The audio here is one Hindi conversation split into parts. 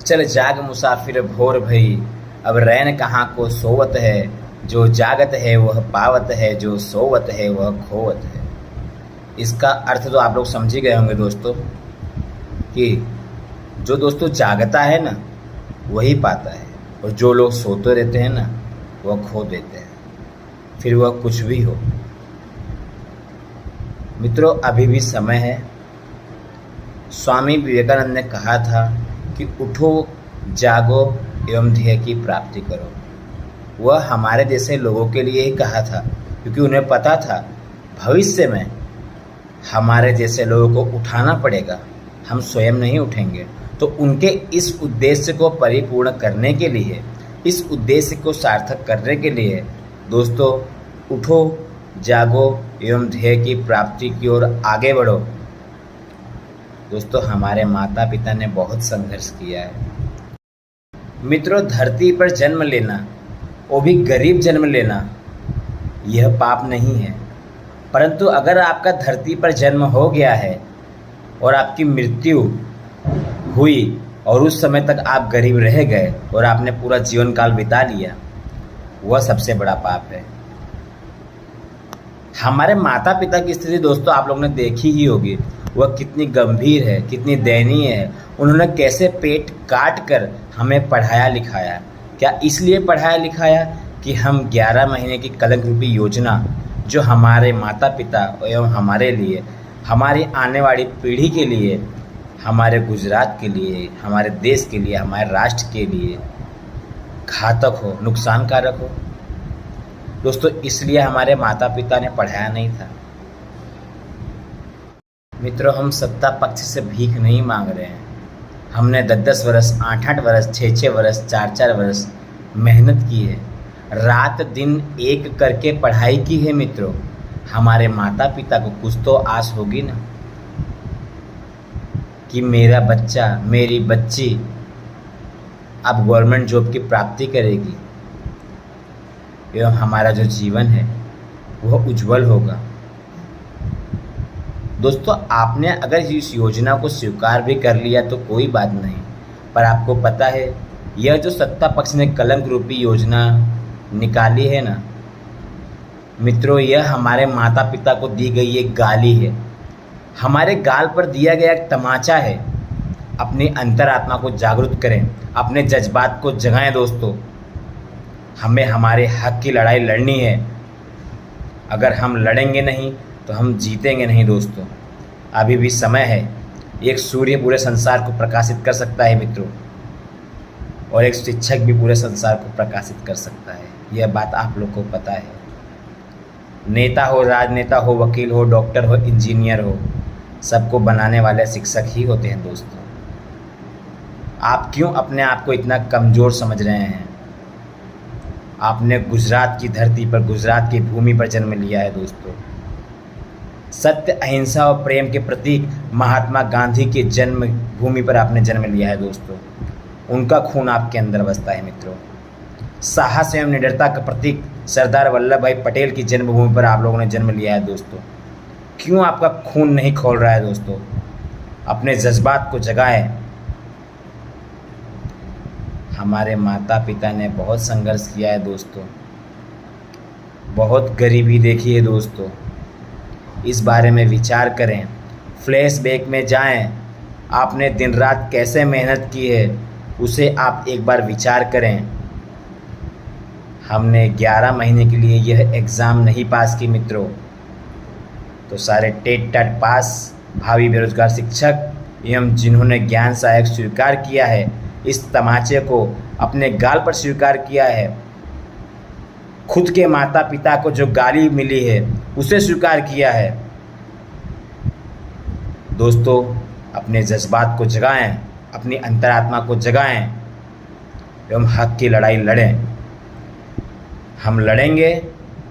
चल जाग मुसाफिर भोर भई, अब रैन कहाँ को सोवत है। जो जागत है वह पावत है, जो सोवत है वह खोवत है। इसका अर्थ तो आप लोग समझ ही गए होंगे दोस्तों कि जो दोस्तों जागता है ना वही पाता है, और जो लोग सोते रहते हैं ना वह खो देते हैं, फिर वह कुछ भी हो। मित्रों, अभी भी समय है। स्वामी विवेकानंद ने कहा था कि उठो, जागो एवं ध्येय की प्राप्ति करो। वह हमारे जैसे लोगों के लिए ही कहा था, क्योंकि उन्हें पता था भविष्य में हमारे जैसे लोगों को उठाना पड़ेगा, हम स्वयं नहीं उठेंगे। तो उनके इस उद्देश्य को परिपूर्ण करने के लिए, इस उद्देश्य को सार्थक करने के लिए दोस्तों उठो, जागो एवं ध्येय की प्राप्ति की ओर आगे बढ़ो। दोस्तों, हमारे माता पिता ने बहुत संघर्ष किया है। मित्रों, धरती पर जन्म लेना, वो भी गरीब जन्म लेना, यह पाप नहीं है। परंतु अगर आपका धरती पर जन्म हो गया है और आपकी मृत्यु हुई और उस समय तक आप गरीब रह गए और आपने पूरा जीवन काल बिता लिया, वह सबसे बड़ा पाप है। हमारे माता पिता की स्थिति दोस्तों आप लोगों ने देखी ही होगी, वह कितनी गंभीर है, कितनी दयनीय है। उन्होंने कैसे पेट काट कर हमें पढ़ाया लिखाया। क्या इसलिए पढ़ाया लिखाया कि हम 11 महीने की कलंक रूपी योजना जो हमारे माता पिता एवं हमारे लिए, हमारी आने वाली पीढ़ी के लिए, हमारे गुजरात के लिए, हमारे देश के लिए, हमारे राष्ट्र के लिए घातक हो, नुकसानकारक हो। दोस्तों, इसलिए हमारे माता पिता ने पढ़ाया नहीं था। मित्रों, हम सत्ता पक्ष से भीख नहीं मांग रहे हैं। हमने 10-10 वर्ष, 8-8 वर्ष, 6-6 वर्ष, 4-4 वर्ष मेहनत की है, रात दिन एक करके पढ़ाई की है। मित्रों, हमारे माता पिता को कुछ तो आस होगी ना कि मेरा बच्चा, मेरी बच्ची अब गवर्नमेंट जॉब की प्राप्ति करेगी एवं हमारा जो जीवन है वह उज्जवल होगा। दोस्तों, आपने अगर इस योजना को स्वीकार भी कर लिया तो कोई बात नहीं, पर आपको पता है यह जो सत्ता पक्ष ने कलंक रूपी योजना निकाली है ना मित्रों, यह हमारे माता पिता को दी गई एक गाली है, हमारे गाल पर दिया गया एक तमाचा है। अपनी अंतरात्मा को जागरूक करें, अपने जज्बात को जगाएं। दोस्तों, हमें हमारे हक की लड़ाई लड़नी है। अगर हम लड़ेंगे नहीं तो हम जीतेंगे नहीं। दोस्तों, अभी भी समय है। एक सूर्य पूरे संसार को प्रकाशित कर सकता है मित्रों, और एक शिक्षक भी पूरे संसार को प्रकाशित कर सकता है। यह बात आप लोग को पता है। नेता हो, राजनेता हो, वकील हो, डॉक्टर हो, इंजीनियर हो, सबको बनाने वाले शिक्षक ही होते हैं। दोस्तों, आप क्यों अपने आप को इतना कमज़ोर समझ रहे हैं? आपने गुजरात की धरती पर, गुजरात की भूमि पर जन्म लिया है। दोस्तों, सत्य, अहिंसा और प्रेम के प्रतीक महात्मा गांधी के जन्म भूमि पर आपने जन्म लिया है। दोस्तों, उनका खून आपके अंदर बसता है। मित्रों, साहस एवं निडरता का प्रतीक सरदार वल्लभ भाई पटेल की जन्मभूमि पर आप लोगों ने जन्म लिया है। दोस्तों, क्यों आपका खून नहीं खौल रहा है? दोस्तों, अपने जज्बात को जगाएं। हमारे माता पिता ने बहुत संघर्ष किया है। दोस्तों, बहुत गरीबी देखी है। दोस्तों, इस बारे में विचार करें, फ्लैशबैक में जाएं। आपने दिन रात कैसे मेहनत की है उसे आप एक बार विचार करें। हमने 11 महीने के लिए यह एग्ज़ाम नहीं पास की मित्रों, तो सारे टेट टाट पास भावी बेरोजगार शिक्षक एवं जिन्होंने ज्ञान सहायक स्वीकार किया है, इस तमाचे को अपने गाल पर स्वीकार किया है, खुद के माता पिता को जो गाली मिली है उसे स्वीकार किया है। दोस्तों, अपने जज्बात को जगाएं, अपनी अंतरात्मा को जगाएं एवं हक की लड़ाई लड़ें। हम लड़ेंगे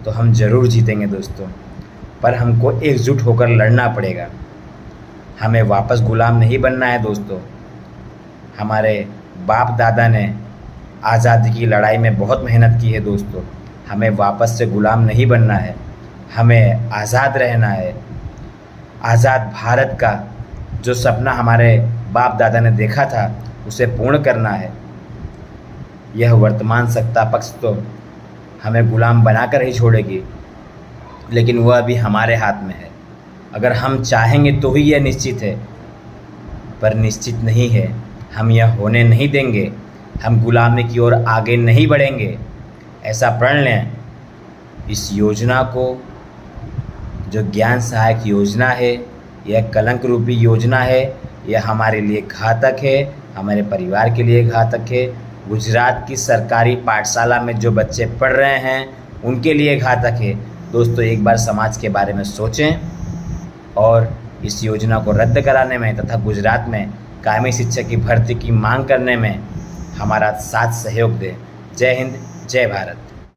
तो हम ज़रूर जीतेंगे दोस्तों, पर हमको एकजुट होकर लड़ना पड़ेगा। हमें वापस गुलाम नहीं बनना है। दोस्तों, हमारे बाप दादा ने आज़ादी की लड़ाई में बहुत मेहनत की है। दोस्तों, हमें वापस से गुलाम नहीं बनना है, हमें आज़ाद रहना है। आज़ाद भारत का जो सपना हमारे बाप दादा ने देखा था उसे पूर्ण करना है। यह वर्तमान सत्ता पक्ष तो हमें गुलाम बनाकर ही छोड़ेगी, लेकिन वह अभी हमारे हाथ में है। अगर हम चाहेंगे तो ही यह निश्चित है, पर निश्चित नहीं है। हम यह होने नहीं देंगे। हम गुलामी की ओर आगे नहीं बढ़ेंगे। ऐसा प्रण लें। इस योजना को, जो ज्ञान सहायक योजना है, यह कलंक रूपी योजना है। यह हमारे लिए घातक है, हमारे परिवार के लिए घातक है। गुजरात की सरकारी पाठशाला में जो बच्चे पढ़ रहे हैं उनके लिए घातक है। दोस्तों, एक बार समाज के बारे में सोचें और इस योजना को रद्द कराने में तथा गुजरात में कायमी शिक्षक की भर्ती की मांग करने में हमारा साथ सहयोग दें। जय हिंद, जय भारत।